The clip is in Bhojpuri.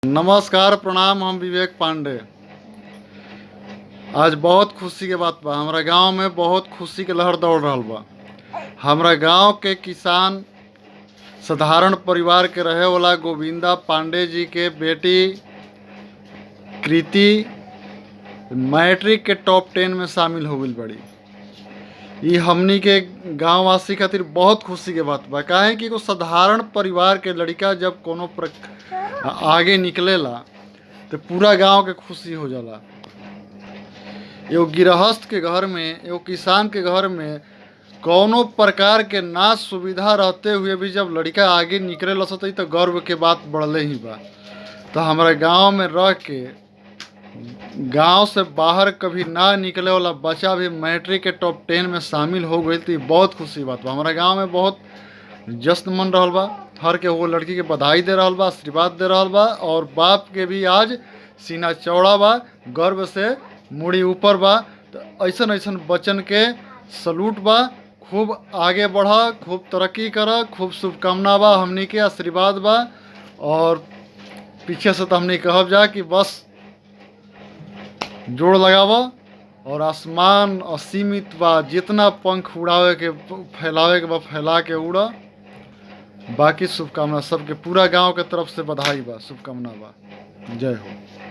नमस्कार प्रणाम। हम विवेक पांडे। आज बहुत खुशी के बात बा, हमारा गांव में बहुत खुशी के लहर दौड़ रहल बा। हमारा गांव के किसान साधारण परिवार के रहे वाला गोविंदा पांडे जी के बेटी कृति मैट्रिक के टॉप 10 में शामिल हो गई बड़ी। ये हमनी के गांव वासी खातिर बहुत खुशी के बात बा। काहे कि एगो साधारण परिवार के लड़का जब कोनो आगे निकलेला तो पूरा गांव के खुशी हो जाला। एगो गृहस्थ के घर में, एगो किसान के घर में कौनो प्रकार के ना सुविधा रहते हुए भी जब लड़का आगे निकले सतई तो गर्व के बात बढ़ले ही बा। तो हमारे गांव में रह के गांव से बाहर कभी ना निकले वाला बच्चा भी मैट्रिक के टॉप 10 में शामिल हो गई तो बहुत खुशी बात बा। हमारा गांव में बहुत जश्न मन रहल बा। हर के वो लड़की के बधाई दे रहल बा, आशीर्वाद दे रहल बा, और बाप के भी आज सीना चौड़ा बा, गर्व से मुड़ी ऊपर बा। तो ऐसन ऐसन बच्चन के सलूट बा। खूब आगे बढ़ा, खूब तरक्की कर, खूब शुभकामना बा, हमनी के आशीर्वाद बा। और पीछे से तो हमनी कहब जा कि बस जोड़ लगावा और आसमान असीमित बा, जितना पंख उड़ावे के फैलावे के बा फैला के उड़ा। बाकी शुभकामना सबके, पूरा गांव के तरफ से बधाई बा, शुभकामना बा। जय हो।